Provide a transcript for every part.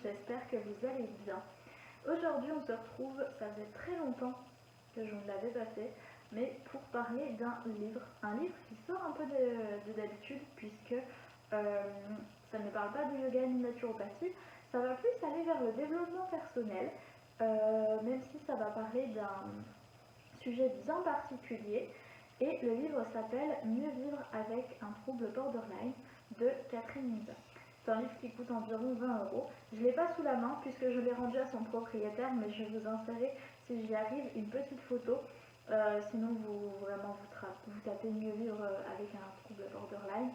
j'espère que vous allez bien. Aujourd'hui on se retrouve, ça faisait très longtemps que je ne l'avais pas fait, mais pour parler d'un livre. Un livre qui sort un peu de d'habitude puisque ça ne parle pas de yoga ni de naturopathie, ça va plus aller vers le développement personnel, même si ça va parler d'un sujet bien particulier. Et le livre s'appelle Mieux vivre avec un trouble borderline de Catherine Miza. C'est un livre qui coûte environ 20 €. Je ne l'ai pas sous la main puisque je l'ai rendu à son propriétaire, mais je vais vous insérer, si j'y arrive, une petite photo. Sinon, vous tapez Mieux vivre avec un trouble borderline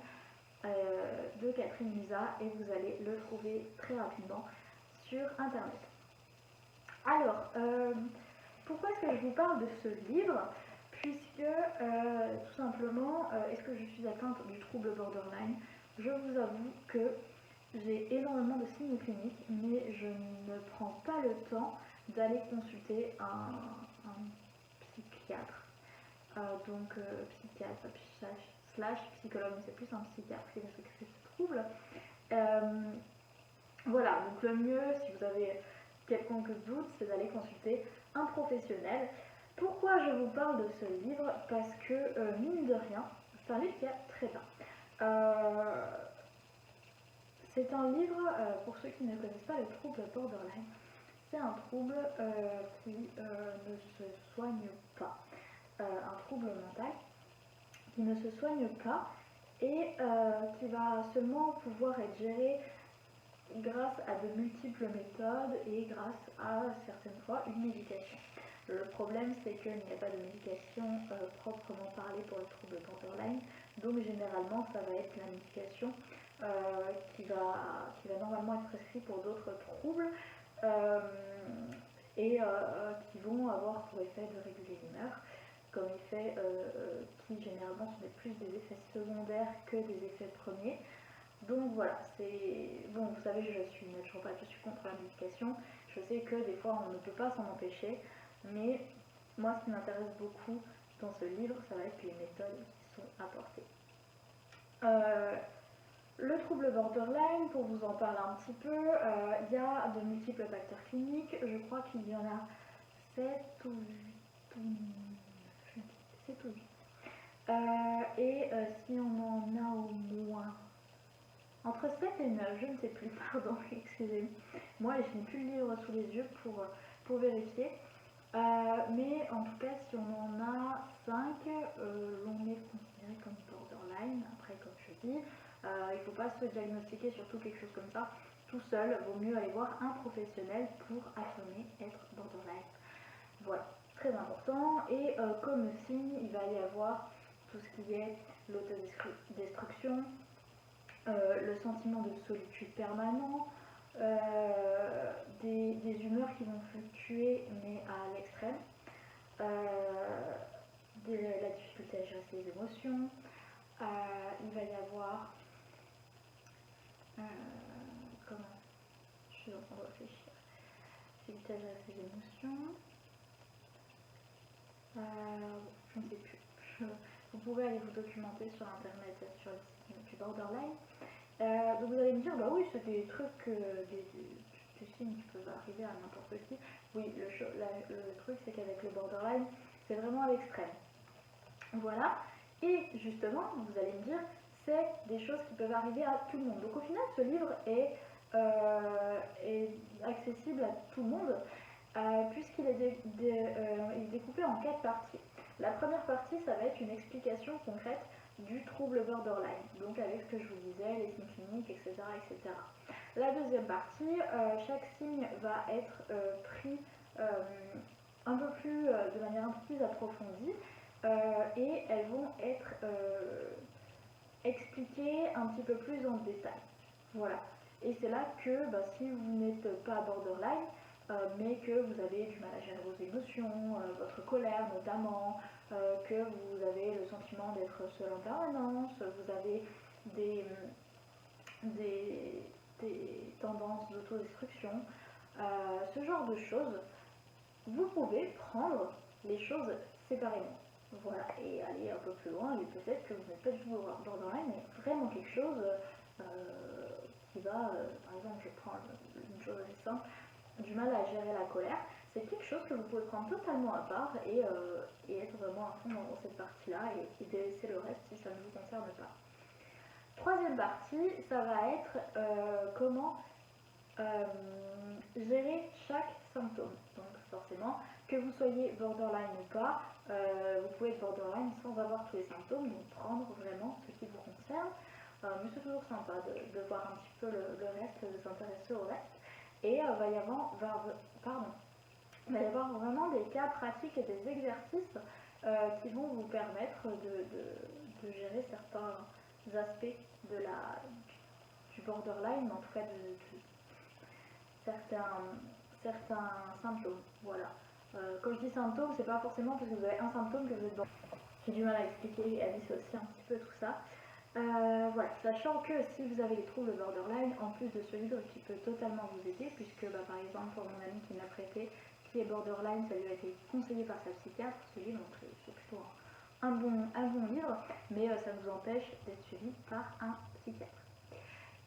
de Catherine Miza et vous allez le trouver très rapidement sur internet. Alors, pourquoi est-ce que je vous parle de ce livre? Puisque, tout simplement, est-ce que je suis atteinte du trouble borderline? Je vous avoue que j'ai énormément de signes cliniques, mais je ne prends pas le temps d'aller consulter un psychiatre. Psychiatre slash psychologue, mais c'est plus un psychiatre qui s'occupe de ce trouble. Voilà, donc le mieux, si vous avez quelconque doute, c'est d'aller consulter un professionnel. Pourquoi je vous parle de ce livre? Parce que, mine de rien, c'est un livre qui est très bien. C'est un livre, pour ceux qui ne connaissent pas le trouble borderline, c'est un trouble qui ne se soigne pas. Un trouble mental qui ne se soigne pas et qui va seulement pouvoir être géré grâce à de multiples méthodes et grâce à certaines fois une médication. Le problème, c'est qu'il n'y a pas de médication proprement parlée pour le trouble borderline, donc généralement ça va être la médication qui va normalement être prescrite pour d'autres troubles et qui vont avoir pour effet de réguler l'humeur, comme effet qui généralement sont plus des effets secondaires que des effets premiers. Donc voilà, bon, vous savez, je suis naturopathe, je suis contre la médication. Je sais que des fois on ne peut pas s'en empêcher, mais moi ce qui m'intéresse beaucoup dans ce livre, ça va être les méthodes qui sont apportées. Le trouble borderline, pour vous en parler un petit peu, il y a de multiples facteurs cliniques. Je crois qu'il y en a 7 ou 8. 7 ou 8. Si on en a au moins entre 7 et 9, je ne sais plus, pardon, excusez-moi, je n'ai plus le livre sous les yeux pour vérifier. Mais en tout cas, si on en a 5, l'on est considéré comme borderline. Après, comme je dis, il ne faut pas se diagnostiquer surtout quelque chose comme ça tout seul. Vaut mieux aller voir un professionnel pour affirmer être borderline. Voilà, très important. Et comme signe, il va y avoir tout ce qui est l'autodestruction, le sentiment de solitude permanent, des humeurs qui vont fluctuer mais à l'extrême, la difficulté à gérer ses émotions, il va y avoir comment je suis en train de réfléchir, difficulté à gérer ses émotions, je ne sais plus. Vous pouvez aller vous documenter sur internet sur le site du borderline. Donc vous allez me dire, bah oui, c'est des trucs, des signes qui peuvent arriver à n'importe qui. Oui, le truc c'est qu'avec le borderline, c'est vraiment à l'extrême. Voilà, et justement, vous allez me dire, c'est des choses qui peuvent arriver à tout le monde. Donc au final, ce livre est accessible à tout le monde, puisqu'il est découpé en 4 parties. La première partie, ça va être une explication concrète du trouble borderline, donc avec ce que je vous disais, les signes cliniques, etc. etc. La deuxième partie, chaque signe va être pris un peu plus, de manière un peu plus approfondie, et elles vont être expliquées un petit peu plus en détail. Voilà. Et c'est là que si vous n'êtes pas borderline, mais que vous avez du mal à gérer vos émotions, votre colère notamment, que vous avez le sentiment d'être seul en permanence, vous avez des tendances d'autodestruction, ce genre de choses, vous pouvez prendre les choses séparément. Voilà, et aller un peu plus loin, et peut-être que vous n'êtes pas du tout borderline, mais vraiment quelque chose qui va, par exemple, je prends une chose assez simple, du mal à gérer la colère, c'est quelque chose que vous pouvez prendre totalement à part et être vraiment à fond dans cette partie-là et délaisser le reste si ça ne vous concerne pas. Troisième partie, ça va être comment gérer chaque symptôme. Donc forcément, que vous soyez borderline ou pas, vous pouvez être borderline sans avoir tous les symptômes, donc prendre vraiment ce qui vous concerne. Mais c'est toujours sympa de voir un petit peu le reste, de s'intéresser au reste. Et il va y avoir vraiment des cas pratiques et des exercices qui vont vous permettre de gérer certains aspects du borderline, mais en tout cas certains symptômes. Voilà. Quand je dis symptômes, c'est pas forcément parce que vous avez un symptôme que vous êtes borderline. J'ai du mal à expliquer et à dissocier un petit peu tout ça. Voilà, sachant que si vous avez les troubles borderline, en plus de ce livre qui peut totalement vous aider, puisque par exemple pour mon ami qui m'a prêté, qui est borderline, ça lui a été conseillé par sa psychiatre, ce livre, donc c'est plutôt un bon livre, mais ça nous empêche d'être suivi par un psychiatre.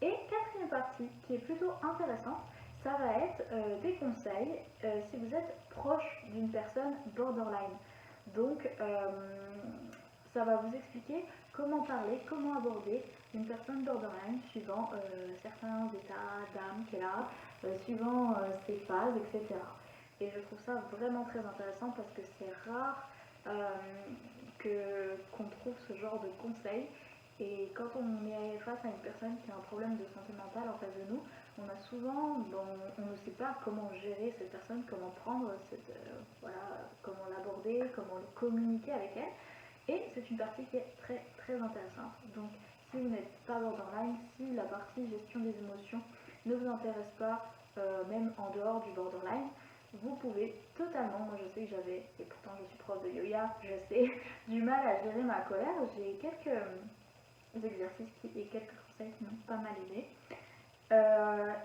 Et quatrième partie, qui est plutôt intéressante, ça va être des conseils si vous êtes proche d'une personne borderline. Donc ça va vous expliquer comment parler, comment aborder une personne borderline suivant certains états d'âme qu'elle a, suivant ses phases, etc. Et je trouve ça vraiment très intéressant parce que c'est rare qu'on trouve ce genre de conseils. Et quand on est face à une personne qui a un problème de santé mentale en face de nous, on a souvent, on ne sait pas comment gérer cette personne, comment prendre comment l'aborder, comment communiquer avec elle. Et c'est une partie qui est très très intéressante. Donc si vous n'êtes pas borderline, si la partie gestion des émotions ne vous intéresse pas, même en dehors du borderline, vous pouvez totalement, moi je sais que j'avais, et pourtant je suis prof de yoga, je sais, du mal à gérer ma colère. J'ai quelques exercices et quelques conseils qui m'ont pas mal aidé. Voilà.